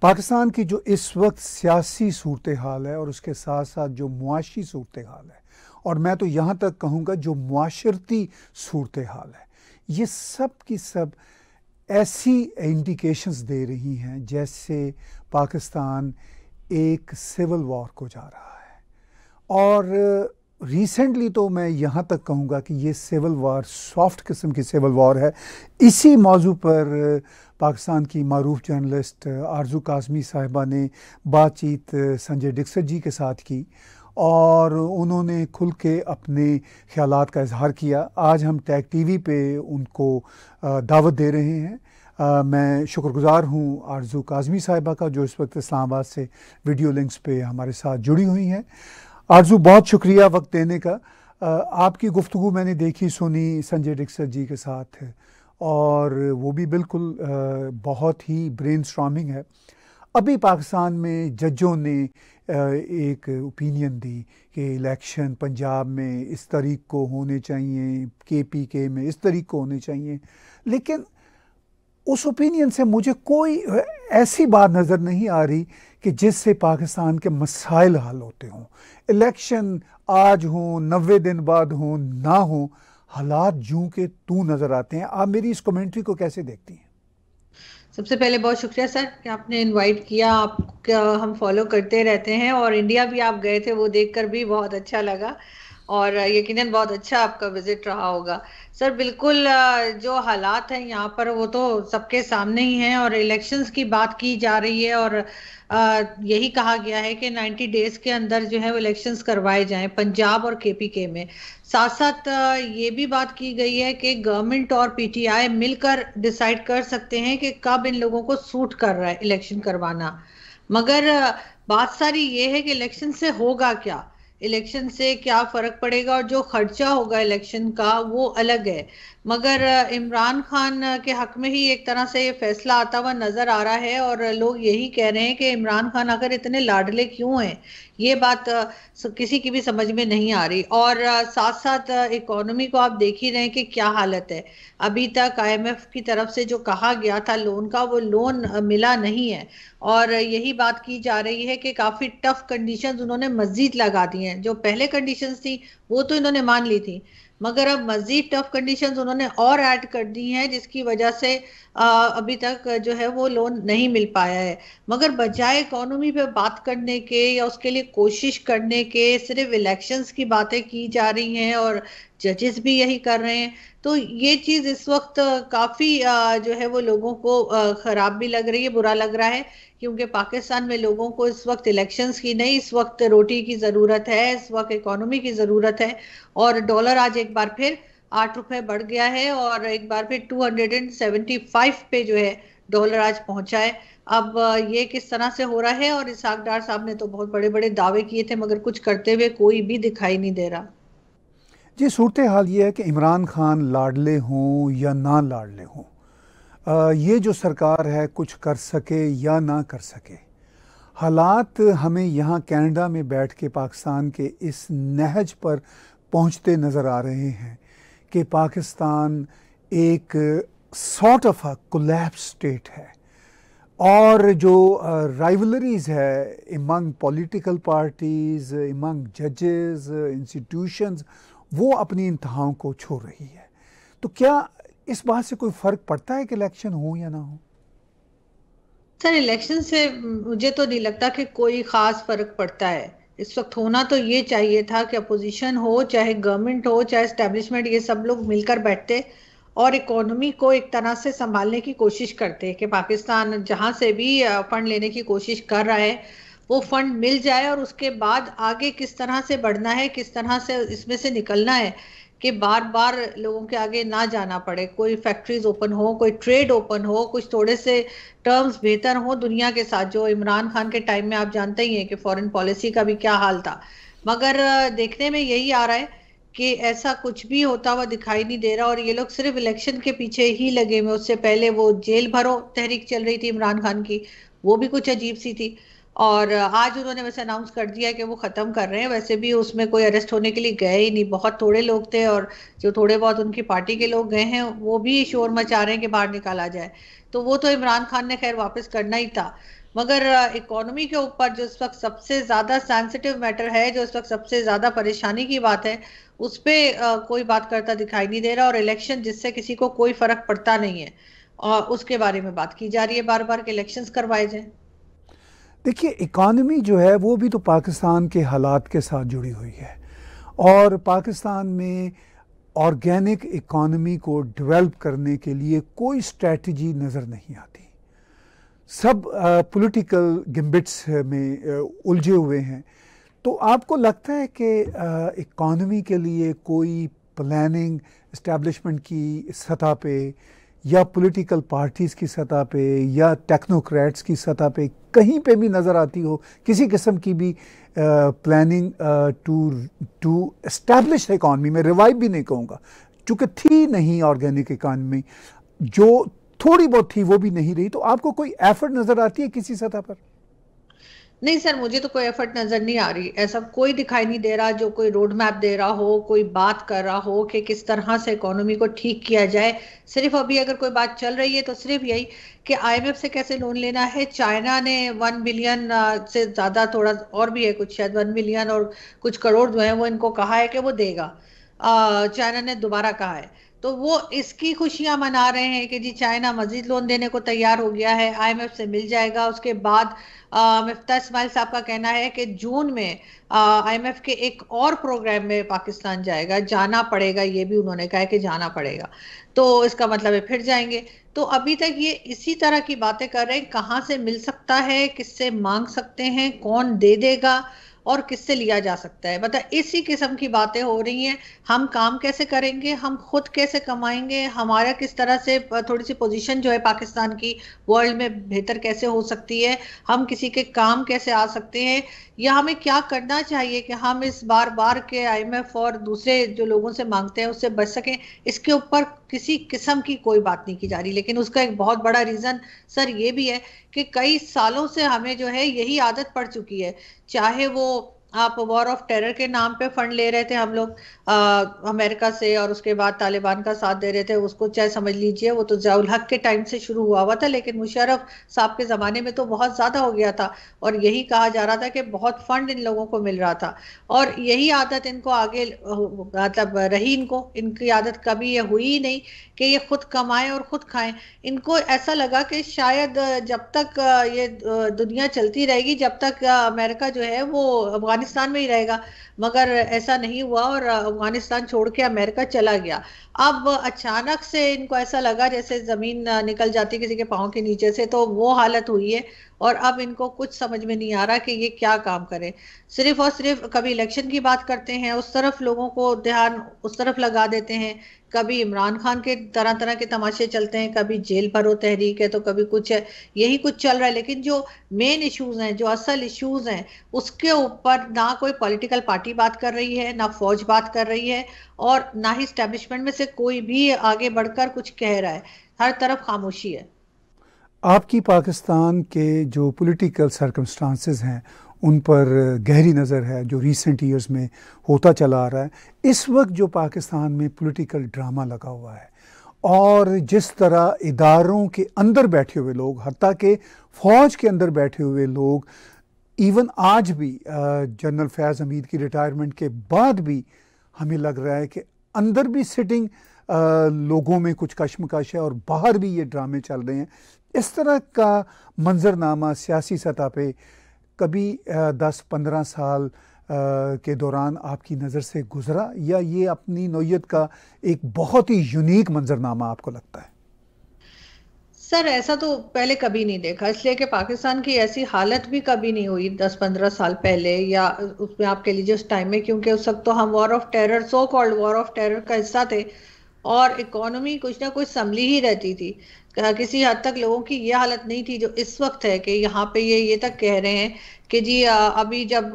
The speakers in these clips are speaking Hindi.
पाकिस्तान की जो इस वक्त सियासी सूरत हाल है और उसके साथ साथ जो मुआशी सूरत हाल है, और मैं तो यहाँ तक कहूँगा जो मुआशरती सूरत हाल है, ये सब की सब ऐसी इंडिकेशंस दे रही हैं जैसे पाकिस्तान एक सिविल वॉर को जा रहा है। और रिसेंटली तो मैं यहाँ तक कहूँगा कि ये सिविल वॉर सॉफ्ट किस्म की सिविल वॉर है। इसी मौजू पर पाकिस्तान की मारूफ जर्नलिस्ट आरजू काज़मी साहिबा ने बातचीत संजय डिक्सर जी के साथ की और उन्होंने खुल के अपने ख़यालात का इजहार किया। आज हम टैग टीवी पे उनको दावत दे रहे हैं। मैं शुक्रगुज़ार हूँ आरजू काज़मी साहिबा का जो इस वक्त इस्लामाबाद से वीडियो लिंक्स पे हमारे साथ जुड़ी हुई हैं। आरजू, बहुत शुक्रिया वक्त देने का। आपकी गुफ्तगू मैंने देखी सुनी संजय डिक्सर जी के साथ और वो भी बिल्कुल बहुत ही ब्रेनस्टॉर्मिंग है। अभी पाकिस्तान में जजों ने एक ओपिनियन दी कि इलेक्शन पंजाब में इस तारीख को होने चाहिए, KPK में इस तारीख को होने चाहिए, लेकिन उस ओपिनियन से मुझे कोई ऐसी बात नज़र नहीं आ रही कि जिससे पाकिस्तान के मसाइल हल होते हों। इलेक्शन आज हों, 90 दिन बाद हों, ना हों, हालात जूं के तू नज़र आते हैं। आप मेरी इस कमेंट्री को कैसे देखती हैं? सबसे पहले बहुत शुक्रिया सर कि आपने इनवाइट किया। आपका हम फॉलो करते रहते हैं और इंडिया भी आप गए थे, वो देखकर भी बहुत अच्छा लगा और यकीनन बहुत अच्छा आपका विजिट रहा होगा। सर बिल्कुल, जो हालात हैं यहाँ पर वो तो सबके सामने ही हैं और इलेक्शंस की बात की जा रही है और यही कहा गया है कि 90 डेज के अंदर जो है वो इलेक्शंस करवाए जाएं पंजाब और KPK में। साथ साथ ये भी बात की गई है कि गवर्नमेंट और PTI मिलकर डिसाइड कर सकते हैं कि कब इन लोगों को सूट कर रहा है इलेक्शन करवाना। मगर बात सारी ये है कि इलेक्शन से होगा क्या, इलेक्शन से क्या फर्क पड़ेगा और जो खर्चा होगा इलेक्शन का वो अलग है। मगर इमरान खान के हक में ही एक तरह से ये फैसला आता हुआ नजर आ रहा है और लोग यही कह रहे हैं कि इमरान खान आखिर इतने लाडले क्यों हैं, ये बात किसी की भी समझ में नहीं आ रही। और साथ साथ इकोनॉमी को आप देख ही रहे हैं कि क्या हालत है। अभी तक IMF की तरफ से जो कहा गया था लोन का, वो लोन मिला नहीं है और यही बात की जा रही है कि काफी टफ कंडीशंस उन्होंने मजीद लगा दी हैं। जो पहले कंडीशंस थी वो तो इन्होंने मान ली थी, मगर अब मजीद टफ कंडीशंस उन्होंने और ऐड कर दी हैं जिसकी वजह से अभी तक जो है वो लोन नहीं मिल पाया है। मगर बजाय इकोनॉमी पे बात करने के या उसके लिए कोशिश करने के सिर्फ इलेक्शंस की बातें की जा रही हैं और जजेस भी यही कर रहे हैं। तो ये चीज इस वक्त काफी जो है वो लोगों को खराब भी लग रही है, बुरा लग रहा है, क्योंकि पाकिस्तान में लोगों को इस वक्त इलेक्शंस की नहीं, इस वक्त रोटी की जरूरत है, इस वक्त इकोनॉमी की जरूरत है। और डॉलर आज एक बार फिर 8 रुपए बढ़ गया है और एक बार फिर 275 पे जो है डॉलर आज पहुंचा है। अब ये किस तरह से हो रहा है, और इसहाक डार साहब ने तो बहुत बड़े बड़े दावे किए थे मगर कुछ करते हुए कोई भी दिखाई नहीं दे रहा। जी, सूरत हाल ये है कि इमरान खान लाडले हों या ना लाडले हों, ये जो सरकार है कुछ कर सके या ना कर सके, हालात हमें यहाँ कनाडा में बैठ के पाकिस्तान के इस नहज पर पहुँचते नज़र आ रहे हैं कि पाकिस्तान एक sort of a collapse state है और जो राइवलरीज है इमंग पॉलिटिकल पार्टीज, इमंग जजेस, इंस्टीट्यूशंस, वो अपनी इंतहाओं को छोड़ रही है। तो क्या इस बात से कोई फ़र्क पड़ता है कि इलेक्शन हो या ना हो? सर इलेक्शन से मुझे तो नहीं लगता कि कोई खास फर्क पड़ता है। इस वक्त होना तो ये चाहिए था कि अपोजिशन हो, चाहे गवर्नमेंट हो, चाहे एस्टेब्लिशमेंट, ये सब लोग मिलकर बैठते और इकोनॉमी को एक तरह से संभालने की कोशिश करते कि पाकिस्तान जहां से भी फंड लेने की कोशिश कर रहा है वो फंड मिल जाए और उसके बाद आगे किस तरह से बढ़ना है, किस तरह से इसमें से निकलना है कि बार बार लोगों के आगे ना जाना पड़े। कोई फैक्ट्रीज ओपन हो, कोई ट्रेड ओपन हो, कुछ थोड़े से टर्म्स बेहतर हो दुनिया के साथ। जो इमरान खान के टाइम में आप जानते ही हैं कि फॉरेन पॉलिसी का भी क्या हाल था। मगर देखने में यही आ रहा है कि ऐसा कुछ भी होता हुआ दिखाई नहीं दे रहा और ये लोग सिर्फ इलेक्शन के पीछे ही लगे हुए। उससे पहले वो जेल भरो तहरीक चल रही थी इमरान खान की, वो भी कुछ अजीब सी थी। और आज उन्होंने वैसे अनाउंस कर दिया कि वो खत्म कर रहे हैं। वैसे भी उसमें कोई अरेस्ट होने के लिए गए ही नहीं, बहुत थोड़े लोग थे और जो थोड़े बहुत उनकी पार्टी के लोग गए हैं वो भी शोर मचा रहे हैं कि बाहर निकाला जाए। तो वो तो इमरान खान ने खैर वापस करना ही था। मगर इकोनॉमी के ऊपर जो इस वक्त सबसे ज्यादा सेंसिटिव मैटर है, जो इस वक्त सबसे ज्यादा परेशानी की बात है, उस पे कोई बात करता दिखाई नहीं दे रहा। और इलेक्शन जिससे किसी को कोई फर्क पड़ता नहीं है, और उसके बारे में बात की जा रही है बार बार कि इलेक्शंस करवाए जाए। देखिए, इकॉनमी जो है वो भी तो पाकिस्तान के हालात के साथ जुड़ी हुई है, और पाकिस्तान में ऑर्गेनिक इकॉनमी को डेवलप करने के लिए कोई स्ट्रेटजी नज़र नहीं आती। सब पॉलिटिकल गिम्बिट्स में उलझे हुए हैं। तो आपको लगता है कि इकॉनमी के लिए कोई प्लानिंग इस्टेब्लिशमेंट की सतह पे, या पॉलिटिकल पार्टीज़ की सतह पे, या टेक्नोक्रेट्स की सतह पे कहीं पे भी नज़र आती हो किसी किस्म की भी प्लानिंग टू एस्टैब्लिश इकॉनमी? में रिवाइव भी नहीं कहूँगा, चूँकि थी नहीं ऑर्गेनिक इकॉनमी, जो थोड़ी बहुत थी वो भी नहीं रही। तो आपको कोई एफर्ट नज़र आती है किसी सतह पर? नहीं सर, मुझे तो कोई एफर्ट नजर नहीं आ रही। ऐसा कोई दिखाई नहीं दे रहा जो कोई रोड मैप दे रहा हो, कोई बात कर रहा हो कि किस तरह से इकोनॉमी को ठीक किया जाए। सिर्फ अभी अगर कोई बात चल रही है तो सिर्फ यही कि आईएमएफ से कैसे लोन लेना है। चाइना ने 1 बिलियन से ज्यादा, थोड़ा और भी है कुछ, शायद 1 बिलियन और कुछ करोड़ जो है वो इनको कहा है कि वो देगा। चाइना ने दोबारा कहा है, तो वो इसकी खुशियां मना रहे हैं कि जी चाइना मजीद लोन देने को तैयार हो गया है, आईएमएफ से मिल जाएगा। उसके बाद मिफ्ता इस्माइल साहब का कहना है कि जून में आईएमएफ के एक और प्रोग्राम में पाकिस्तान जाएगा, जाना पड़ेगा, ये भी उन्होंने कहा है कि जाना पड़ेगा। तो इसका मतलब है फिर जाएंगे। तो अभी तक ये इसी तरह की बातें कर रहे हैं, कहाँ से मिल सकता है, किससे मांग सकते हैं, कौन दे देगा और किससे लिया जा सकता है। मतलब इसी किस्म की बातें हो रही हैं। हम काम कैसे करेंगे, हम खुद कैसे कमाएंगे, हमारा किस तरह से थोड़ी सी पोजीशन जो है पाकिस्तान की वर्ल्ड में बेहतर कैसे हो सकती है, हम किसी के काम कैसे आ सकते हैं, या हमें क्या करना चाहिए कि हम इस बार बार के आईएमएफ और दूसरे जो लोगों से मांगते हैं उससे बच सकें। इसके ऊपर किसी किस्म की कोई बात नहीं की जा रही। लेकिन उसका एक बहुत बड़ा रीजन सर ये भी है कि कई सालों से हमें जो है यही आदत पड़ चुकी है। चाहे वो आप वॉर ऑफ टेरर के नाम पे फंड ले रहे थे हम लोग अमेरिका से, और उसके बाद तालिबान का साथ दे रहे थे, उसको चाहे समझ लीजिए वो तो ज़ियाउल हक के टाइम से शुरू हुआ था, लेकिन मुशर्रफ साहब के ज़माने में तो बहुत ज़्यादा हो गया था। और यही कहा जा रहा था कि बहुत फंड इन लोगों को मिल रहा था, और यही आदत इनको आगे मतलब रही। इनकी आदत कभी ये हुई ही नहीं कि ये खुद कमाएं और खुद खाएं। इनको ऐसा लगा कि शायद जब तक ये दुनिया चलती रहेगी, जब तक अमेरिका जो है वो अफगानिस्तान में ही रहेगा। मगर ऐसा नहीं हुआ और अफगानिस्तान छोड़ के अमेरिका चला गया। अब अचानक से इनको ऐसा लगा जैसे जमीन निकल जाती किसी के पांव के नीचे से, तो वो हालत हुई है। और अब इनको कुछ समझ में नहीं आ रहा कि ये क्या काम करें। सिर्फ और सिर्फ कभी इलेक्शन की बात करते हैं, उस तरफ लोगों को ध्यान उस तरफ लगा देते हैं, कभी इमरान खान के तरह तरह के तमाशे चलते हैं, कभी जेल भरो तहरीक है, तो कभी कुछ है, यही कुछ चल रहा है। लेकिन जो मेन इश्यूज हैं, जो असल इश्यूज हैं, उसके ऊपर ना कोई पॉलिटिकल पार्टी बात कर रही है, ना फौज बात कर रही है, और ना ही स्टैब्लिशमेंट में से कोई भी आगे बढ़कर कुछ कह रहा है। हर तरफ खामोशी है। आपकी पाकिस्तान के जो पॉलिटिकल सर्कमस्टांसेस हैं उन पर गहरी नज़र है, जो रीसेंट ईयर्स में होता चला आ रहा है। इस वक्त जो पाकिस्तान में पॉलिटिकल ड्रामा लगा हुआ है, और जिस तरह इदारों के अंदर बैठे हुए लोग, हत्ता के फ़ौज के अंदर बैठे हुए लोग, इवन आज भी जनरल फैज़ हमीद की रिटायरमेंट के बाद भी हमें लग रहा है कि अंदर भी सिटिंग लोगों में कुछ कश्मकश है और बाहर भी ये ड्रामे चल रहे हैं। इस तरह का मंजरनामा सियासी सतह पे कभी 10-15 साल के दौरान आपकी नज़र से गुजरा, या ये अपनी नौयत का एक बहुत ही यूनिक मंजरनामा आपको लगता है? सर ऐसा तो पहले कभी नहीं देखा, इसलिए कि पाकिस्तान की ऐसी हालत भी कभी नहीं हुई 10-15 साल पहले, या उसमें आप कह लीजिए उस टाइम में, क्योंकि उस वक्त तो हम war of terror, so called war of terror का हिस्सा थे, और इकोनॉमी कुछ ना कुछ संभली ही रहती थी। किसी हद तक लोगों की ये हालत नहीं थी जो इस वक्त है, कि यहाँ पे ये तक कह रहे हैं कि जी अभी जब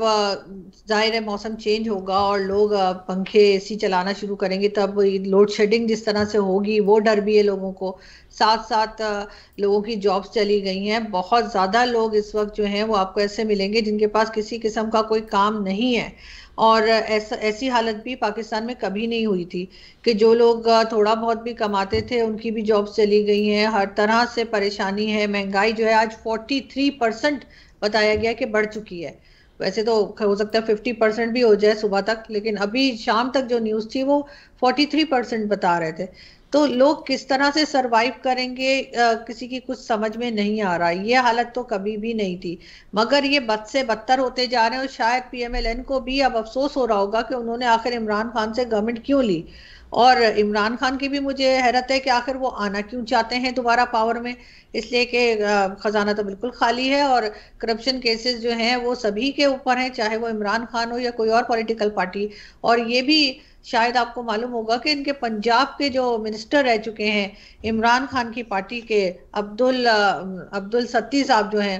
जाहिर है मौसम चेंज होगा और लोग पंखे एसी चलाना शुरू करेंगे, तब लोड शेडिंग जिस तरह से होगी, वो डर भी है लोगों को। साथ साथ लोगों की जॉब्स चली गई हैं। बहुत ज्यादा लोग इस वक्त जो हैं वो आपको ऐसे मिलेंगे जिनके पास किसी किस्म का कोई काम नहीं है। और ऐसी हालत भी पाकिस्तान में कभी नहीं हुई थी कि जो लोग थोड़ा बहुत भी कमाते थे उनकी भी जॉब्स चली गई हैं। हर तरह से परेशानी है। महंगाई जो है आज 43% बताया गया कि बढ़ चुकी है। वैसे तो हो सकता है 50% भी हो जाए सुबह तक, लेकिन अभी शाम तक जो न्यूज़ थी वो 43% बता रहे थे। तो लोग किस तरह से सरवाइव करेंगे, किसी की कुछ समझ में नहीं आ रहा। ये हालत तो कभी भी नहीं थी, मगर ये बद से बदतर होते जा रहे हैं। और शायद पीएमएलएन को भी अब अफसोस हो रहा होगा कि उन्होंने आखिर इमरान खान से गवर्नमेंट क्यों ली। और इमरान खान की भी मुझे हैरत है कि आखिर वो आना क्यों चाहते हैं दोबारा पावर में। इसलिए कि खजाना तो बिल्कुल खाली है और करप्शन केसेस जो हैं वो सभी के ऊपर हैं, चाहे वो इमरान खान हो या कोई और पॉलिटिकल पार्टी। और ये भी शायद आपको मालूम होगा कि इनके पंजाब के जो मिनिस्टर रह चुके हैं इमरान खान की पार्टी के, अब्दुल सत्ती साहब जो हैं,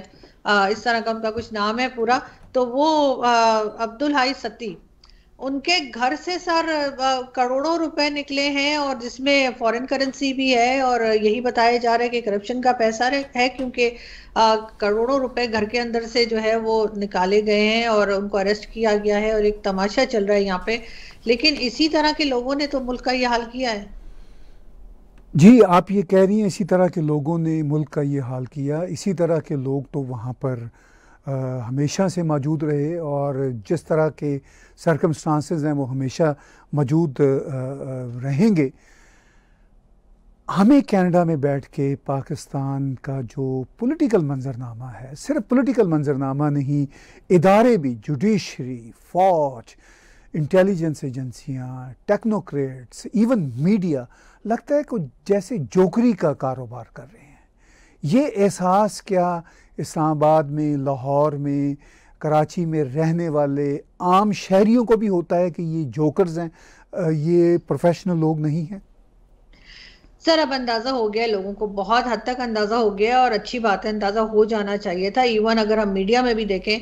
इस तरह का उनका कुछ नाम है पूरा, तो वो अब्दुल हाई सत्ती, उनके घर से सर करोड़ों रुपए निकले हैं, और जिसमें फॉरेन करेंसी भी है। और यही बताया जा रहा है कि करप्शन का पैसा है, क्योंकि करोड़ों रुपए घर के अंदर से जो है वो निकाले गए हैं और उनको अरेस्ट किया गया है। और एक तमाशा चल रहा है यहाँ पे, लेकिन इसी तरह के लोगों ने तो मुल्क का ये हाल किया है। जी, आप ये कह रही हैं इसी तरह के लोगों ने मुल्क का ये हाल किया। इसी तरह के लोग तो वहाँ पर हमेशा से मौजूद रहे, और जिस तरह के सर्कमस्टांसेस हैं वो हमेशा मौजूद रहेंगे। हमें कनाडा में बैठ के पाकिस्तान का जो पॉलिटिकल मंजरनामा है, सिर्फ पॉलिटिकल मंजरनामा नहीं, इदारे भी, जुडिशरी, फौज, इंटेलिजेंस एजेंसियाँ, टेक्नोक्रेट्स, इवन मीडिया, लगता है कि जैसे जोकरी का कारोबार कर रहे हैं। ये एहसास क्या इस्लामाबाद में, लाहौर में, कराची में रहने वाले आम शहरियों को भी होता है कि ये जोकर्स हैं, ये प्रोफेशनल लोग नहीं हैं? सर अब अंदाजा हो गया, लोगों को बहुत हद तक अंदाजा हो गया, और अच्छी बात है, अंदाजा हो जाना चाहिए था। इवन अगर हम मीडिया में भी देखें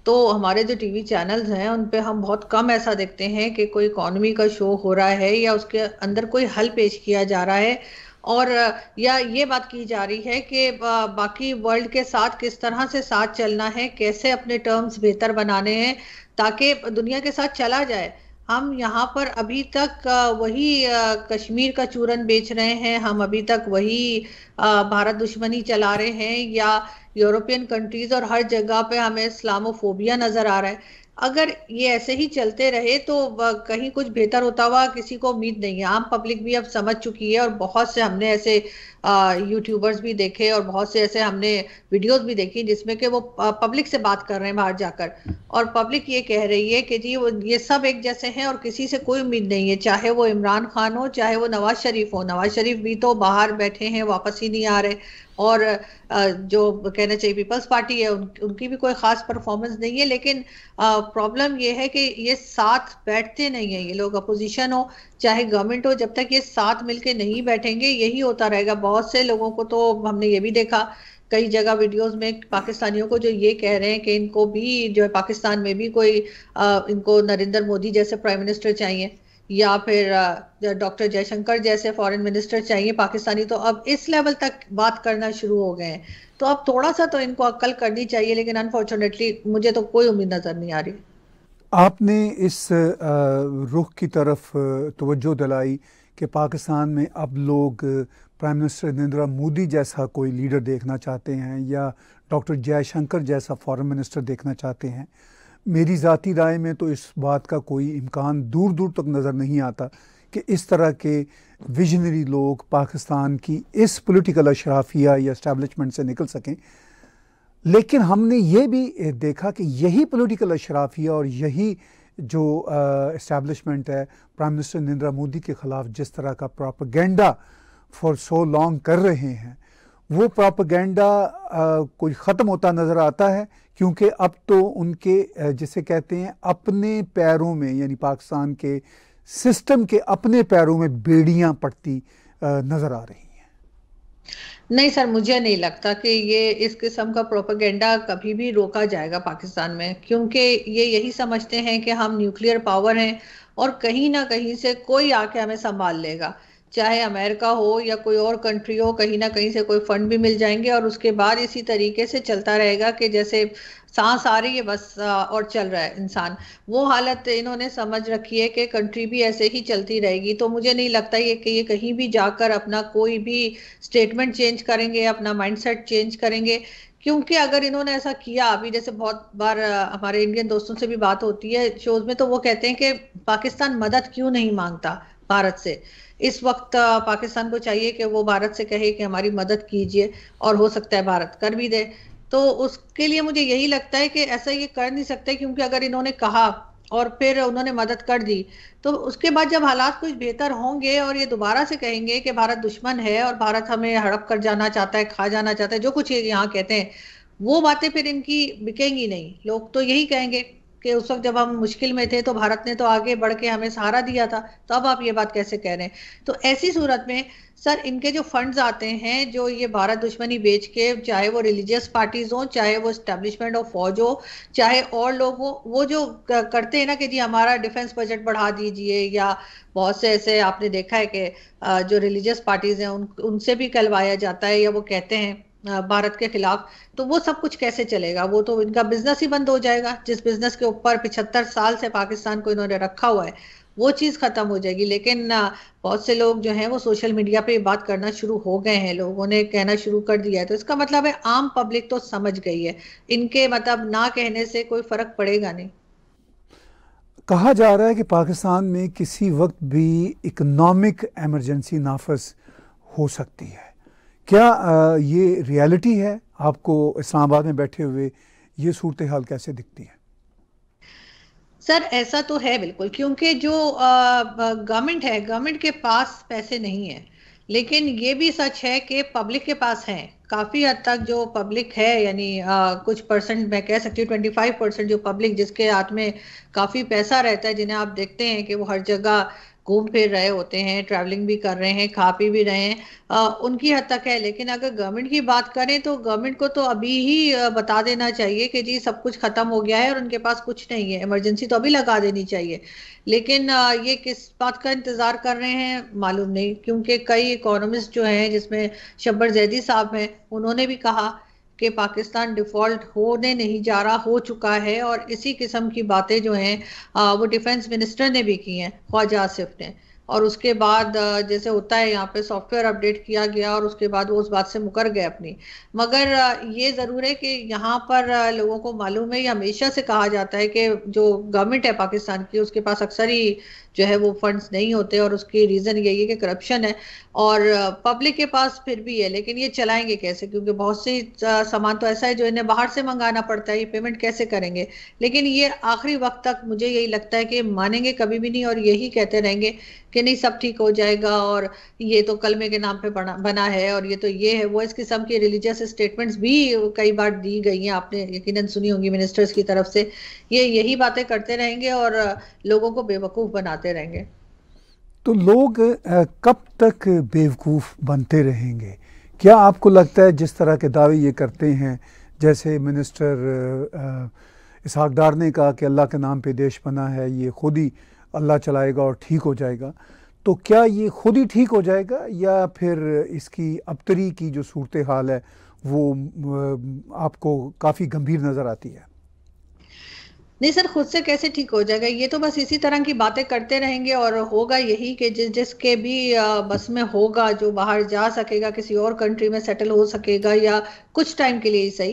तो हमारे जो टीवी चैनल्स हैं उन पे हम बहुत कम ऐसा देखते हैं कि कोई इकोनॉमी का शो हो रहा है या उसके अंदर कोई हल पेश किया जा रहा है, और या ये बात की जा रही है कि बाकी वर्ल्ड के साथ किस तरह से साथ चलना है, कैसे अपने टर्म्स बेहतर बनाने हैं ताकि दुनिया के साथ चला जाए। हम यहाँ पर अभी तक वही कश्मीर का चूरन बेच रहे हैं, हम अभी तक वही भारत दुश्मनी चला रहे हैं, या यूरोपियन कंट्रीज और हर जगह पे हमें इस्लामोफोबिया नजर आ रहा है। अगर ये ऐसे ही चलते रहे तो कहीं कुछ बेहतर होता हुआ किसी को उम्मीद नहीं है। आम पब्लिक भी अब समझ चुकी है, और बहुत से हमने ऐसे यूट्यूबर्स भी देखे और बहुत से ऐसे हमने वीडियोस भी देखी जिसमें कि वो पब्लिक से बात कर रहे हैं बाहर जाकर, और पब्लिक ये कह रही है कि जी वो ये सब एक जैसे हैं और किसी से कोई उम्मीद नहीं है, चाहे वो इमरान खान हो चाहे वो नवाज शरीफ हो। नवाज शरीफ भी तो बाहर बैठे हैं, वापस ही नहीं आ रहे, और जो कहना चाहिए पीपल्स पार्टी है उनकी भी कोई खास परफॉर्मेंस नहीं है। लेकिन प्रॉब्लम ये है कि ये साथ बैठते नहीं है ये लोग, अपोजिशन हो चाहे गवर्नमेंट हो, जब तक ये साथ मिलके नहीं बैठेंगे यही होता रहेगा। बहुत से लोगों को तो हमने ये भी देखा कई जगह वीडियोस में, पाकिस्तानियों को जो ये कह रहे हैं कि इनको भी जो है पाकिस्तान में भी कोई इनको नरेंद्र मोदी जैसे प्राइम मिनिस्टर चाहिए, या फिर डॉक्टर जयशंकर जैसे फॉरेन मिनिस्टर चाहिए पाकिस्तानी। तो अब इस लेवल तक बात करना शुरू हो गए हैं, तो अब थोड़ा सा तो इनको अक्ल करनी चाहिए, लेकिन अनफॉर्चुनेटली मुझे तो कोई उम्मीद नजर नहीं आ रही। आपने इस रुख की तरफ तवज्जो दिलाई कि पाकिस्तान में अब लोग प्राइम मिनिस्टर नरेंद्र मोदी जैसा कोई लीडर देखना चाहते हैं या डॉक्टर जयशंकर जैसा फॉरेन मिनिस्टर देखना चाहते हैं। मेरी ज़ाती राय में तो इस बात का कोई इम्कान दूर दूर तक नज़र नहीं आता कि इस तरह के विजनरी लोग पाकिस्तान की इस पॉलिटिकल अशराफिया या एस्टैब्लिशमेंट से निकल सकें। लेकिन हमने ये भी देखा कि यही पॉलिटिकल अशराफिया और यही जो एस्टैब्लिशमेंट है प्राइम मिनिस्टर नरेंद्र मोदी के ख़िलाफ़ जिस तरह का प्रोपेगेंडा फॉर सो लॉन्ग कर रहे हैं, वो प्रोपेगेंडा कोई ख़त्म होता नज़र आता है, क्योंकि अब तो उनके जिसे कहते हैं अपने पैरों में, यानी पाकिस्तान के सिस्टम के अपने पैरों में बेड़ियां पड़ती नज़र आ रही हैं। नहीं सर, मुझे नहीं लगता कि ये इस किस्म का प्रोपेगेंडा कभी भी रोका जाएगा पाकिस्तान में, क्योंकि ये यही समझते हैं कि हम न्यूक्लियर पावर हैं और कहीं ना कहीं से कोई आके हमें संभाल लेगा। चाहे अमेरिका हो या कोई और कंट्री हो, कहीं ना कहीं से कोई फंड भी मिल जाएंगे और उसके बाद इसी तरीके से चलता रहेगा कि जैसे सांस आ रही है बस और चल रहा है इंसान। वो हालत इन्होंने समझ रखी है कि कंट्री भी ऐसे ही चलती रहेगी। तो मुझे नहीं लगता ये कि ये कहीं भी जाकर अपना कोई भी स्टेटमेंट चेंज करेंगे, अपना माइंडसेट चेंज करेंगे। क्योंकि अगर इन्होंने ऐसा किया, अभी जैसे बहुत बार हमारे इंडियन दोस्तों से भी बात होती है शोज में, तो वो कहते हैं कि पाकिस्तान मदद क्यों नहीं मांगता भारत से। इस वक्त पाकिस्तान को चाहिए कि वो भारत से कहे कि हमारी मदद कीजिए, और हो सकता है भारत कर भी दे। तो उसके लिए मुझे यही लगता है कि ऐसा ये कर नहीं सकते, क्योंकि अगर इन्होंने कहा और फिर उन्होंने मदद कर दी, तो उसके बाद जब हालात कुछ बेहतर होंगे और ये दोबारा से कहेंगे कि भारत दुश्मन है और भारत हमें हड़प कर जाना चाहता है, खा जाना चाहता है, जो कुछ ये यहाँ कहते हैं, वो बातें फिर इनकी बिकेंगी नहीं। लोग तो यही कहेंगे कि उस वक्त जब हम मुश्किल में थे तो भारत ने तो आगे बढ़ के हमें सहारा दिया था, तो अब आप ये बात कैसे कह रहे हैं। तो ऐसी सूरत में सर इनके जो फंड्स आते हैं, जो ये भारत दुश्मनी बेच के, चाहे वो रिलीजियस पार्टीज हो, चाहे वो स्टैब्लिशमेंट ऑफ फौज हो, चाहे और लोग हो, वो जो करते हैं ना कि जी हमारा डिफेंस बजट बढ़ा दीजिए, या बहुत से ऐसे आपने देखा है कि जो रिलीजियस पार्टीज हैं उनसे भी कहलवाया जाता है, या वो कहते हैं भारत के खिलाफ। तो वो सब कुछ कैसे चलेगा? वो तो इनका बिजनेस ही बंद हो जाएगा। जिस बिजनेस के ऊपर 75 साल से पाकिस्तान को इन्होंने रखा हुआ है, वो चीज खत्म हो जाएगी। लेकिन बहुत से लोग जो हैं वो सोशल मीडिया पे बात करना शुरू हो गए हैं, लोगों ने कहना शुरू कर दिया है। तो इसका मतलब है आम पब्लिक तो समझ गई है, इनके मतलब ना कहने से कोई फर्क पड़ेगा नहीं। कहा जा रहा है कि पाकिस्तान में किसी वक्त भी इकोनॉमिक इमरजेंसी नाफज हो सकती है। क्या ये रियलिटी है? आपको इस्लामाबाद में बैठे हुए ये सूरत हाल कैसे दिखती है? सर ऐसा तो है बिल्कुल, क्योंकि जो गवर्नमेंट है, गवर्नमेंट के पास पैसे नहीं है। लेकिन ये भी सच है कि पब्लिक के पास है काफी हद तक। जो पब्लिक है, यानी कुछ परसेंट, मैं कह सकती हूँ 25% जो पब्लिक जिसके हाथ में काफी पैसा रहता है, जिन्हें आप देखते हैं कि वो हर जगह घूम फिर रहे होते हैं, ट्रैवलिंग भी कर रहे हैं, खा पी भी रहे हैं, उनकी हद तक है। लेकिन अगर गवर्नमेंट की बात करें तो गवर्नमेंट को तो अभी ही बता देना चाहिए कि जी सब कुछ खत्म हो गया है और उनके पास कुछ नहीं है, इमरजेंसी तो अभी लगा देनी चाहिए। लेकिन ये किस बात का इंतजार कर रहे हैं मालूम नहीं, क्योंकि कई इकोनॉमिस्ट जो हैं, जिसमें शब्बर जैदी साहब हैं, उन्होंने भी कहा कि पाकिस्तान डिफॉल्ट होने नहीं जा रहा, हो चुका है। और इसी किस्म की बातें जो हैं वो डिफेंस मिनिस्टर ने भी की हैं, ख्वाजा आसिफ ने। और उसके बाद जैसे होता है यहाँ पे सॉफ्टवेयर अपडेट किया गया और उसके बाद वो उस बात से मुकर गए अपनी। मगर ये जरूर है कि यहाँ पर लोगों को मालूम है, ये हमेशा से कहा जाता है कि जो गवर्नमेंट है पाकिस्तान की, उसके पास अक्सर ही जो है वो फंड्स नहीं होते, और उसकी रीजन यही है कि करप्शन है। और पब्लिक के पास फिर भी है, लेकिन ये चलाएंगे कैसे? क्योंकि बहुत सी सामान तो ऐसा है जो इन्हें बाहर से मंगाना पड़ता है, ये पेमेंट कैसे करेंगे? लेकिन ये आखिरी वक्त तक मुझे यही लगता है कि मानेंगे कभी भी नहीं, और यही कहते रहेंगे कि नहीं सब ठीक हो जाएगा, और ये तो कलमे के नाम पे बना है, और ये तो ये है वो। इस किस्म की रिलीजियस स्टेटमेंट्स भी कई बार दी गई हैं, आपने यकीनन सुनी होंगी मिनिस्टर्स की तरफ से। ये यही बातें करते रहेंगे और लोगों को बेवकूफ बनाते रहेंगे। तो लोग कब तक बेवकूफ़ बनते रहेंगे? क्या आपको लगता है जिस तरह के दावे ये करते हैं, जैसे मिनिस्टर इसहाक डार ने कहा कि अल्लाह के नाम पे देश बना है, ये खुद ही अल्लाह चलाएगा और ठीक हो जाएगा, तो क्या ये खुद ही ठीक हो जाएगा, या फिर इसकी अबतरी की जो सूरत हाल है वो आपको काफ़ी गंभीर नज़र आती है? नहीं सर, खुद से कैसे ठीक हो जाएगा? ये तो बस इसी तरह की बातें करते रहेंगे, और होगा यही कि जिसके भी बस में होगा, जो बाहर जा सकेगा, किसी और कंट्री में सेटल हो सकेगा, या कुछ टाइम के लिए ही सही,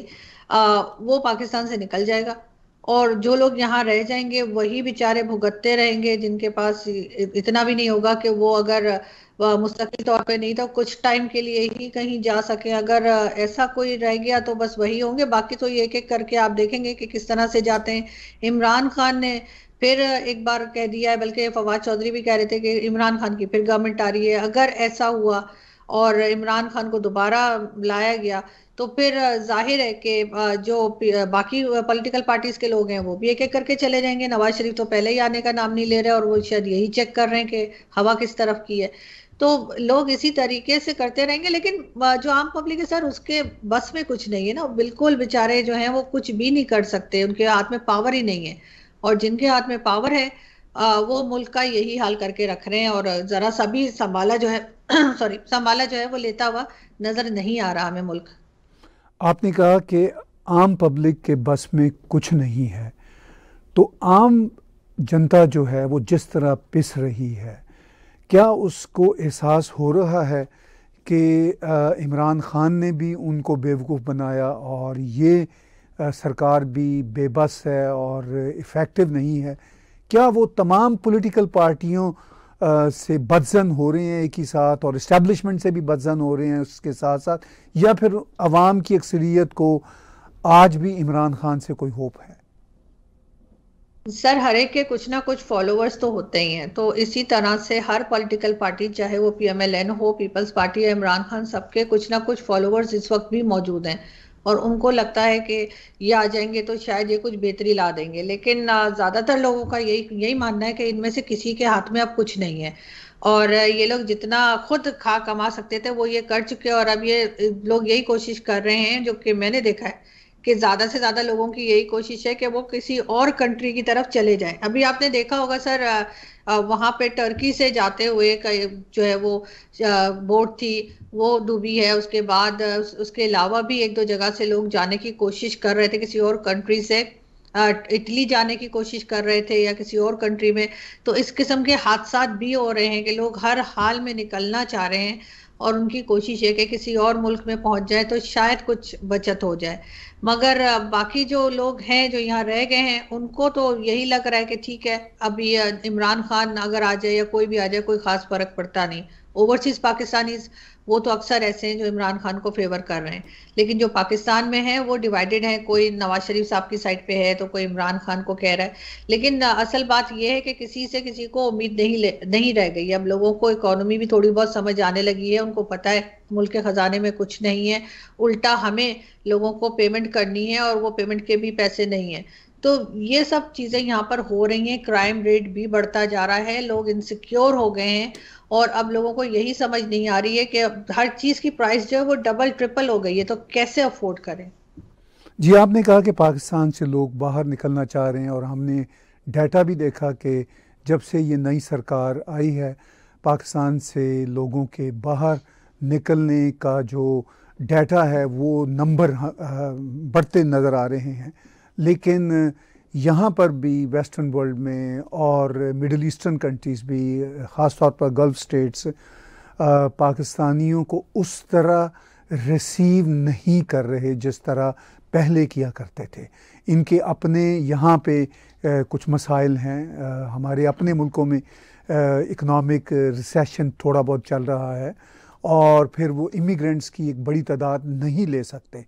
वो पाकिस्तान से निकल जाएगा। और जो लोग यहाँ रह जाएंगे वही बेचारे भुगतते रहेंगे, जिनके पास इतना भी नहीं होगा कि वो अगर मुस्तकिल तौर पे नहीं तो कुछ टाइम के लिए ही कहीं जा सके। अगर ऐसा कोई रह गया तो बस वही होंगे, बाकी तो ये एक एक करके आप देखेंगे कि किस तरह से जाते हैं। इमरान खान ने फिर एक बार कह दिया है, बल्कि फवाद चौधरी भी कह रहे थे कि इमरान खान की फिर गवर्नमेंट आ रही है। अगर ऐसा हुआ और इमरान खान को दोबारा लाया गया, तो फिर जाहिर है कि जो बाकी पॉलिटिकल पार्टीज के लोग हैं वो भी एक एक करके चले जाएंगे। नवाज शरीफ तो पहले ही आने का नाम नहीं ले रहे, और वो शायद यही चेक कर रहे हैं कि हवा किस तरफ की है। तो लोग इसी तरीके से करते रहेंगे। लेकिन जो आम पब्लिक है सर, उसके बस में कुछ नहीं है ना, बिल्कुल बेचारे जो हैं वो कुछ भी नहीं कर सकते, उनके हाथ में पावर ही नहीं है। और जिनके हाथ में पावर है वो मुल्क का यही हाल करके रख रहे हैं, और जरा सा भी संभाला जो है सॉरी, संभाला जो है वो लेता हुआ नजर नहीं आ रहा हमें मुल्क। आपने कहा कि आम पब्लिक के बस में कुछ नहीं है, तो आम जनता जो है वो जिस तरह पिस रही है, क्या उसको एहसास हो रहा है कि इमरान खान ने भी उनको बेवकूफ़ बनाया और ये सरकार भी बेबस है और इफ़ेक्टिव नहीं है? क्या वो तमाम पॉलिटिकल पार्टियों से बदजन हो रहे हैं एक ही साथ, और इस्टेब्लिशमेंट से भी बदजन हो रहे हैं उसके साथ साथ, या फिर अवाम की अक्सरियत को आज भी इमरान खान से कोई होप है? सर, हर एक के कुछ ना कुछ फॉलोअर्स तो होते ही हैं, तो इसी तरह से हर पॉलिटिकल पार्टी, चाहे वो पीएमएलएन हो, पीपल्स पार्टी या इमरान खान, सबके कुछ ना कुछ फॉलोअर्स इस वक्त भी मौजूद हैं, और उनको लगता है कि ये आ जाएंगे तो शायद ये कुछ बेहतरी ला देंगे। लेकिन ज्यादातर लोगों का यही यही मानना है कि इनमें से किसी के हाथ में अब कुछ नहीं है, और ये लोग जितना खुद खा कमा सकते थे वो ये कर चुके हैं, और अब ये लोग यही कोशिश कर रहे हैं, जो कि मैंने देखा है कि ज्यादा से ज्यादा लोगों की यही कोशिश है कि वो किसी और कंट्री की तरफ चले जाएं। अभी आपने देखा होगा सर, वहां पे टर्की से जाते हुए जो है वो बोट थी, वो डूबी है। उसके बाद उसके अलावा भी एक दो जगह से लोग जाने की कोशिश कर रहे थे किसी और कंट्री से, इटली जाने की कोशिश कर रहे थे या किसी और कंट्री में। तो इस किस्म के हादसा भी हो रहे हैं कि लोग हर हाल में निकलना चाह रहे हैं, और उनकी कोशिश है कि किसी और मुल्क में पहुंच जाए तो शायद कुछ बचत हो जाए। मगर बाकी जो लोग हैं जो यहाँ रह गए हैं, उनको तो यही लग रहा है कि ठीक है, अब ये इमरान खान अगर आ जाए या कोई भी आ जाए कोई खास फर्क पड़ता नहीं। ओवरसीज पाकिस्तानीज वो तो अक्सर ऐसे हैं जो इमरान खान को फेवर कर रहे हैं, लेकिन जो पाकिस्तान में है वो डिवाइडेड है, कोई नवाज शरीफ साहब की साइड पे है तो कोई इमरान खान को कह रहा है। लेकिन असल बात यह है कि किसी से किसी को उम्मीद नहीं रह गई। अब लोगों को इकोनॉमी भी थोड़ी बहुत समझ आने लगी है, उनको पता है मुल्क के खजाने में कुछ नहीं है, उल्टा हमें लोगों को पेमेंट करनी है और वो पेमेंट के भी पैसे नहीं है। तो ये सब चीजें यहाँ पर हो रही हैं, क्राइम रेट भी बढ़ता जा रहा है, लोग इनसिक्योर हो गए हैं, और अब लोगों को यही समझ नहीं आ रही है कि अब हर चीज की प्राइस जो है वो डबल ट्रिपल हो गई है, तो कैसे अफोर्ड करें। जी, आपने कहा कि पाकिस्तान से लोग बाहर निकलना चाह रहे हैं, और हमने डाटा भी देखा कि जब से ये नई सरकार आई है, पाकिस्तान से लोगों के बाहर निकलने का जो डाटा है वो नंबर बढ़ते नज़र आ रहे हैं। लेकिन यहाँ पर भी वेस्टर्न वर्ल्ड में और मिडल ईस्टर्न कंट्रीज़ भी, ख़ास तौर पर गल्फ़ स्टेट्स, पाकिस्तानियों को उस तरह रिसीव नहीं कर रहे जिस तरह पहले किया करते थे। इनके अपने यहाँ पे कुछ मसाइल हैं, हमारे अपने मुल्कों में इकोनॉमिक रिसेशन थोड़ा बहुत चल रहा है, और फिर वो इमिग्रेंट्स की एक बड़ी तादाद नहीं ले सकते।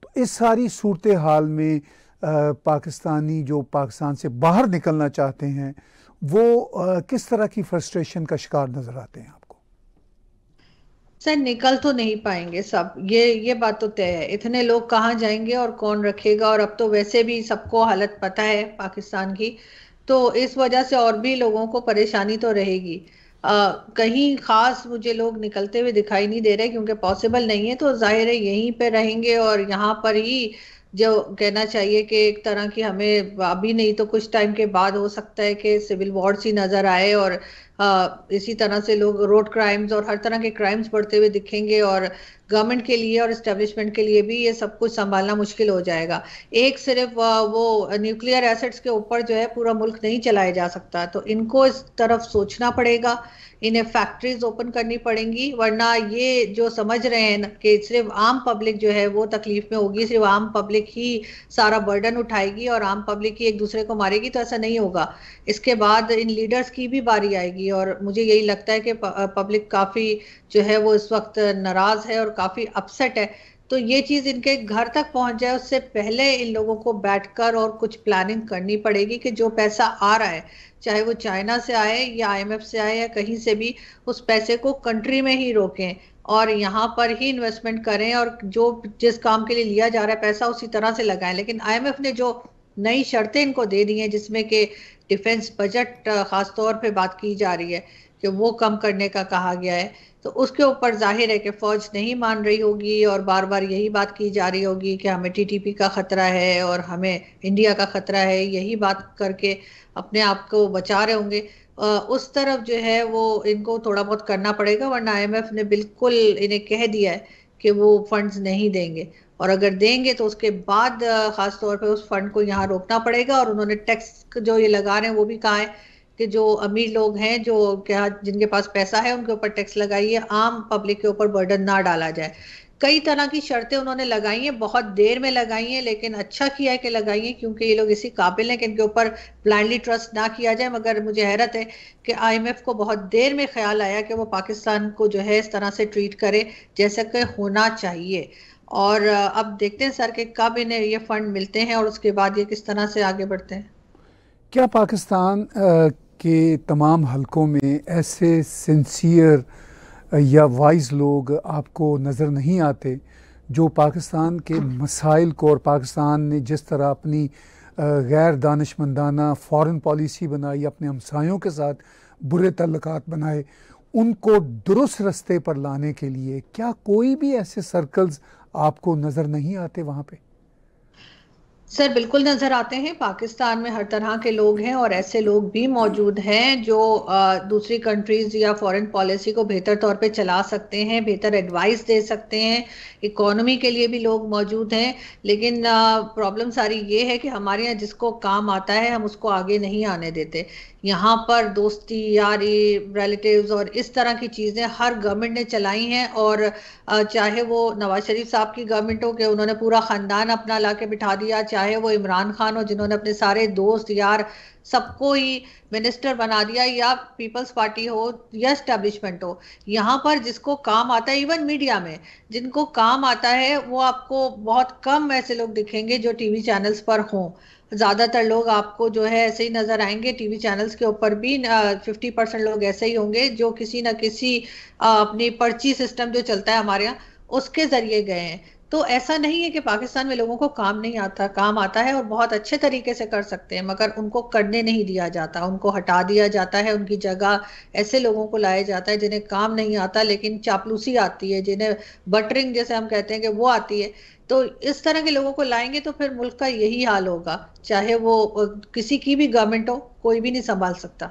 तो इस सारी सूरत हाल में पाकिस्तानी जो पाकिस्तान से बाहर निकलना चाहते हैं वो किस तरह की फ्रस्ट्रेशन का शिकार नज़र आते हैं आपको? सर, निकल तो नहीं पाएंगे सब, ये बात तो तय है। इतने लोग कहाँ जाएंगे और कौन रखेगा, और अब तो वैसे भी सबको हालत पता है पाकिस्तान की, तो इस वजह से और भी लोगों को परेशानी तो रहेगी। कहीं खास मुझे लोग निकलते हुए दिखाई नहीं दे रहे, क्योंकि पॉसिबल नहीं है, तो जाहिर है यहीं पे रहेंगे, और यहाँ पर ही जो कहना चाहिए कि एक तरह की हमें अभी नहीं तो कुछ टाइम के बाद हो सकता है कि सिविल वॉर सी नजर आए, और इसी तरह से लोग रोड क्राइम्स और हर तरह के क्राइम्स बढ़ते हुए दिखेंगे, और गवर्नमेंट के लिए और एस्टेब्लिशमेंट के लिए भी ये सब कुछ संभालना मुश्किल हो जाएगा। एक सिर्फ वो न्यूक्लियर एसेट्स के ऊपर जो है पूरा मुल्क नहीं चलाया जा सकता, तो इनको इस तरफ सोचना पड़ेगा, इन्हें फैक्ट्रीज ओपन करनी पड़ेंगी, वरना ये जो समझ रहे हैं कि सिर्फ आम पब्लिक जो है वो तकलीफ में होगी, सिर्फ आम पब्लिक ही सारा बर्डन उठाएगी और आम पब्लिक ही एक दूसरे को मारेगी, तो ऐसा नहीं होगा। इसके बाद इन लीडर्स की भी बारी आएगी, और मुझे यही लगता है कि पब्लिक काफी जो है वो इस वक्त नाराज है और काफी अपसेट है। तो ये चीज इनके घर तक पहुंच जाए उससे पहले इन लोगों को बैठकर और कुछ प्लानिंग करनी पड़ेगी कि जो पैसा आ रहा है, चाहे वो चाइना से आए या आईएमएफ से आए या कहीं से भी, उस पैसे को कंट्री में ही रोकें और यहाँ पर ही इन्वेस्टमेंट करें, और जो जिस काम के लिए लिया जा रहा है पैसा उसी तरह से लगाएं। लेकिन आईएमएफ ने जो नई शर्तें इनको दे दी हैं, जिसमें कि डिफेंस बजट खास तौर पे बात की जा रही है, कि वो कम करने का कहा गया है, तो उसके ऊपर जाहिर है कि फौज नहीं मान रही होगी और बार बार यही बात की जा रही होगी कि हमें टीटीपी का खतरा है और हमें इंडिया का खतरा है, यही बात करके अपने आप को बचा रहे होंगे। उस तरफ जो है वो इनको थोड़ा बहुत करना पड़ेगा, वरना आईएमएफ ने बिल्कुल इन्हें कह दिया है कि वो फंड्स नहीं देंगे, और अगर देंगे तो उसके बाद खास तौर पे उस फंड को यहाँ रोकना पड़ेगा। और उन्होंने टैक्स जो ये लगा रहे हैं वो भी कहा है कि जो अमीर लोग हैं, जो क्या जिनके पास पैसा है, उनके ऊपर टैक्स लगाइए, आम पब्लिक के ऊपर बर्डन ना डाला जाए। कई तरह की शर्तें उन्होंने लगाई हैं, बहुत देर में लगाई हैं, लेकिन अच्छा किया है कि लगाई हैं, क्योंकि ये लोग इसी काबिल हैं कि इनके ऊपर ब्लाइंडली ट्रस्ट ना किया जाए। मगर मुझे हैरत है कि आईएमएफ को बहुत देर में ख्याल आया कि वो पाकिस्तान को जो है इस तरह से ट्रीट करे जैसे कि होना चाहिए। और अब देखते हैं सर कि कब इन्हें ये फंड मिलते हैं और उसके बाद ये किस तरह से आगे बढ़ते हैं। क्या पाकिस्तान के तमाम हलकों में ऐसे सिंसियर या वाइज लोग आपको नज़र नहीं आते जो पाकिस्तान के मसाइल को, और पाकिस्तान ने जिस तरह अपनी गैर दानिशमंदाना फ़ॉरेन पॉलिसी बनाई, अपने हमसायों के साथ बुरे तल्लुकात बनाए, उनको दुरुस्त रास्ते पर लाने के लिए क्या कोई भी ऐसे सर्कल्स आपको नज़र नहीं आते वहाँ पे? सर बिल्कुल नजर आते हैं। पाकिस्तान में हर तरह के लोग हैं और ऐसे लोग भी मौजूद हैं जो दूसरी कंट्रीज या फॉरेन पॉलिसी को बेहतर तौर पे चला सकते हैं, बेहतर एडवाइस दे सकते हैं। इकोनॉमी के लिए भी लोग मौजूद हैं, लेकिन प्रॉब्लम सारी ये है कि हमारे यहाँ जिसको काम आता है हम उसको आगे नहीं आने देते। यहाँ पर दोस्ती यारी, रिलेटिव्स और इस तरह की चीज़ें हर गवर्नमेंट ने चलाई हैं, और चाहे वो नवाज शरीफ साहब की गवर्नमेंट हो कि उन्होंने पूरा खानदान अपना ला के बिठा दिया, चाहे वो इमरान खान हो जिन्होंने अपने सारे दोस्त यार सबको ही मिनिस्टर बना दिया, या पीपल्स पार्टी हो या एस्टेब्लिशमेंट हो, यहाँ पर जिसको काम आता है, इवन मीडिया में जिनको काम आता है, वो आपको बहुत कम ऐसे लोग दिखेंगे जो टीवी चैनल्स पर हों। ज्यादातर लोग आपको जो है ऐसे ही नजर आएंगे। टीवी चैनल्स के ऊपर भी 50% लोग ऐसे ही होंगे जो किसी ना किसी अपनी पर्ची सिस्टम जो चलता है हमारे यहाँ उसके जरिए गए हैं। तो ऐसा नहीं है कि पाकिस्तान में लोगों को काम नहीं आता, काम आता है और बहुत अच्छे तरीके से कर सकते हैं, मगर उनको करने नहीं दिया जाता, उनको हटा दिया जाता है। उनकी जगह ऐसे लोगों को लाया जाता है जिन्हें काम नहीं आता लेकिन चापलूसी आती है, जिन्हें बटरिंग जैसे हम कहते हैं कि वो आती है। तो इस तरह के लोगों को लाएंगे तो फिर मुल्क का यही हाल होगा, चाहे वो किसी की भी गवर्नमेंट हो, कोई भी नहीं संभाल सकता।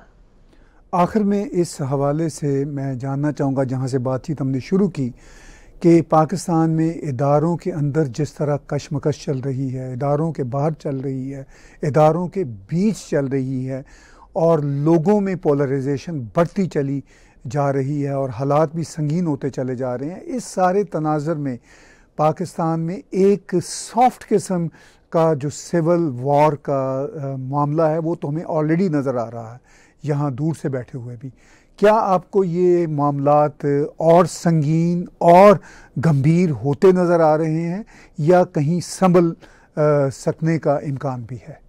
आखिर में इस हवाले से मैं जानना चाहूँगा, जहाँ से बातचीत हमने शुरू की, कि पाकिस्तान में इदारों के अंदर जिस तरह कशमकश चल रही है, इदारों के बाहर चल रही है, इदारों के बीच चल रही है, और लोगों में पोलराइजेशन बढ़ती चली जा रही है और हालात भी संगीन होते चले जा रहे हैं, इस सारे तनाज़र में पाकिस्तान में एक सॉफ्ट किस्म का जो सिविल वॉर का मामला है वो तो हमें ऑलरेडी नज़र आ रहा है यहाँ दूर से बैठे हुए भी। क्या आपको ये मामलात और संगीन और गंभीर होते नज़र आ रहे हैं या कहीं संभल सकने का इम्कान भी है?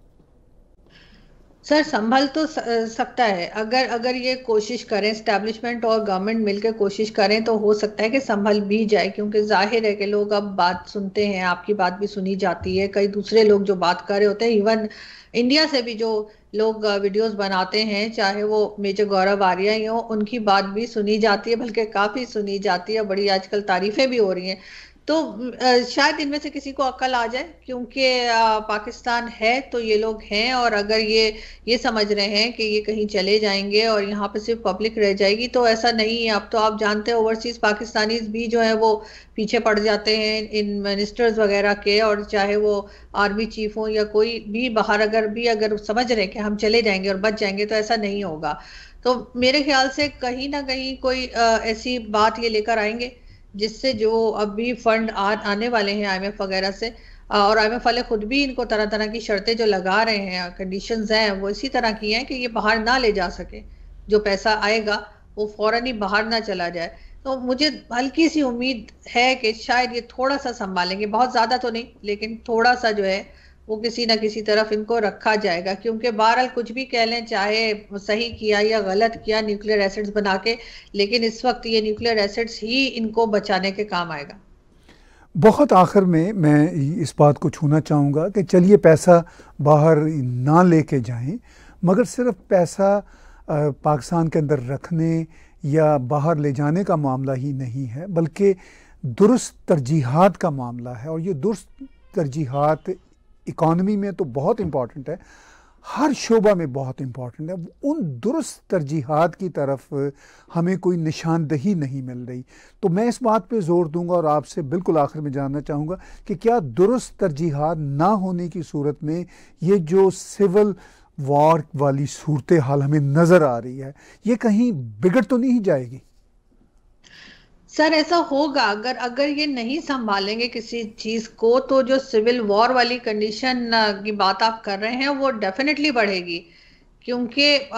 सर संभल तो सकता है, अगर अगर ये कोशिश करें, एस्टेब्लिशमेंट और गवर्नमेंट मिलकर कोशिश करें तो हो सकता है कि संभल भी जाए, क्योंकि जाहिर है कि लोग अब बात सुनते हैं, आपकी बात भी सुनी जाती है, कई दूसरे लोग जो बात कर रहे होते हैं, इवन इंडिया से भी जो लोग वीडियोस बनाते हैं, चाहे वो मेजर गौरव आर्या ही हो, उनकी बात भी सुनी जाती है, बल्कि काफी सुनी जाती है, बड़ी आजकल तारीफें भी हो रही हैं। तो शायद इनमें से किसी को अक्ल आ जाए, क्योंकि पाकिस्तान है तो ये लोग हैं, और अगर ये समझ रहे हैं कि ये कहीं चले जाएंगे और यहाँ पे सिर्फ पब्लिक रह जाएगी, तो ऐसा नहीं है। अब तो आप जानते हैं ओवरसीज पाकिस्तानीज भी जो है वो पीछे पड़ जाते हैं इन मिनिस्टर्स वगैरह के, और चाहे वो आर्मी चीफ हो या कोई भी बाहर, अगर समझ रहे हैं कि हम चले जाएंगे और बच जाएंगे, तो ऐसा नहीं होगा। तो मेरे ख्याल से कहीं ना कहीं कोई ऐसी बात ये लेकर आएंगे जिससे जो अभी फंड आने वाले हैं आईएमएफ वगैरह से, और आईएमएफ वाले खुद भी इनको तरह तरह की शर्तें जो लगा रहे हैं, कंडीशंस हैं, वो इसी तरह की हैं कि ये बाहर ना ले जा सके, जो पैसा आएगा वो फौरन ही बाहर ना चला जाए। तो मुझे हल्की सी उम्मीद है कि शायद ये थोड़ा सा संभालेंगे, बहुत ज्यादा तो नहीं लेकिन थोड़ा सा जो है वो किसी ना किसी तरफ इनको रखा जाएगा, क्योंकि बहरहाल कुछ भी कह लें, चाहे सही किया या गलत किया न्यूक्लियर एसिड्स बना के, लेकिन इस वक्त ये न्यूक्लियर एसिड्स ही इनको बचाने के काम आएगा। बहुत आखिर में मैं इस बात को छूना चाहूँगा कि चलिए पैसा बाहर ना लेके जाएं, मगर सिर्फ पैसा पाकिस्तान के अंदर रखने या बाहर ले जाने का मामला ही नहीं है, बल्कि दुरुस्त तरजीहात का मामला है। और ये दुरुस्त तरजीहात इकॉनमी में तो बहुत इम्पॉर्टेंट है, हर शोबा में बहुत इम्पॉर्टेंट है। उन दुरुस्त तरजीहात की तरफ हमें कोई निशानदही नहीं मिल रही। तो मैं इस बात पे ज़ोर दूंगा और आपसे बिल्कुल आखिर में जानना चाहूँगा कि क्या दुरुस्त तरजीहात ना होने की सूरत में ये जो सिविल वॉर वाली सूरत हाल हमें नज़र आ रही है, ये कहीं बिगड़ तो नहीं जाएगी? सर ऐसा होगा अगर अगर ये नहीं संभालेंगे किसी चीज को, तो जो सिविल वॉर वाली कंडीशन की बात आप कर रहे हैं वो डेफिनेटली बढ़ेगी। क्योंकि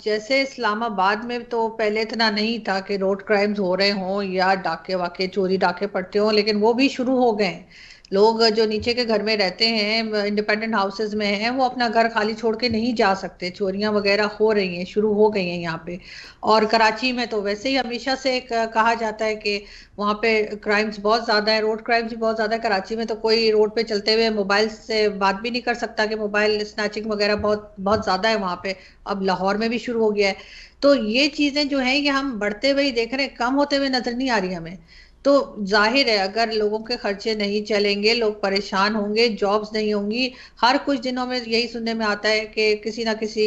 जैसे इस्लामाबाद में तो पहले इतना नहीं था कि रोड क्राइम्स हो रहे हों या डाके वाके चोरी डाके पड़ते हों, लेकिन वो भी शुरू हो गए हैं। लोग जो नीचे के घर में रहते हैं, इंडिपेंडेंट हाउसेज में हैं, वो अपना घर खाली छोड़ के नहीं जा सकते। चोरियां वगैरह हो रही हैं, शुरू हो गई हैं यहाँ पे। और कराची में तो वैसे ही हमेशा से कहा जाता है कि वहाँ पे क्राइम्स बहुत ज्यादा है, रोड क्राइम्स भी बहुत ज्यादा है। कराची में तो कोई रोड पे चलते हुए मोबाइल से बात भी नहीं कर सकता कि मोबाइल स्नैचिंग वगैरह बहुत बहुत ज्यादा है वहाँ पे। अब लाहौर में भी शुरू हो गया है। तो ये चीजें जो है ये हम बढ़ते हुए ही देख रहे हैं, कम होते हुए नजर नहीं आ रही हमें। तो जाहिर है अगर लोगों के खर्चे नहीं चलेंगे, लोग परेशान होंगे, जॉब्स नहीं होंगी। हर कुछ दिनों में यही सुनने में आता है कि किसी ना किसी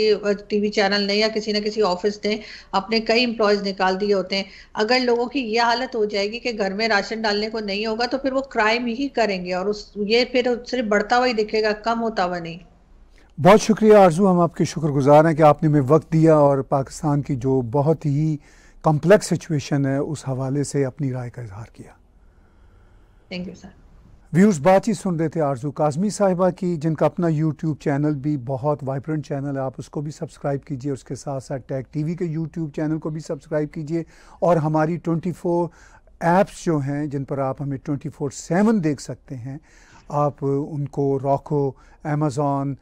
टीवी चैनल ने या किसी ना किसी ऑफिस ने अपने कई एम्प्लॉयज निकाल दिए होते हैं। अगर लोगों की यह हालत हो जाएगी कि घर में राशन डालने को नहीं होगा, तो फिर वो क्राइम ही करेंगे और उस ये फिर सिर्फ बढ़ता हुआ ही दिखेगा, कम होता हुआ नहीं। बहुत शुक्रिया आरजू, हम आपके शुक्रगुजार हैं कि आपने हमें वक्त दिया और पाकिस्तान की जो बहुत ही कॉम्प्लेक्स सिचुएशन है उस हवाले से अपनी राय का इजहार किया। Thank you sir. व्यूअर्स, बातचीत सुन रहे थे आरजू काज़मी साहिबा की, जिनका अपना यूट्यूब चैनल भी बहुत वाइब्रेंट चैनल है। आप उसको भी सब्सक्राइब कीजिए, उसके साथ साथ टैग टीवी के यूट्यूब चैनल को भी सब्सक्राइब कीजिए। और हमारी 24 ऐप्स जो हैं जिन पर आप हमें 24/7 देख सकते हैं, आप उनको रॉको, अमेज़ॉन,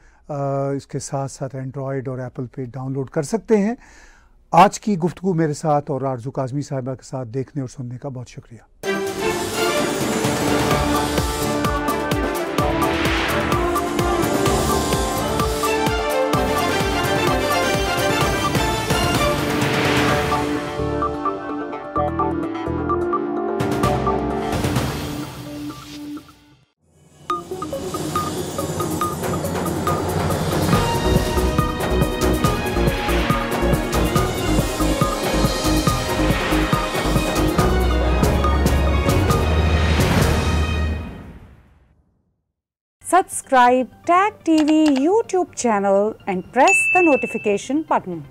इसके साथ साथ एंड्रॉयड और एप्पल पे डाउनलोड कर सकते हैं। आज की गुफ्तगू मेरे साथ और आरजू काज़मी साहिबा के साथ देखने और सुनने का बहुत शुक्रिया। Subscribe Tag TV YouTube channel and press the notification button.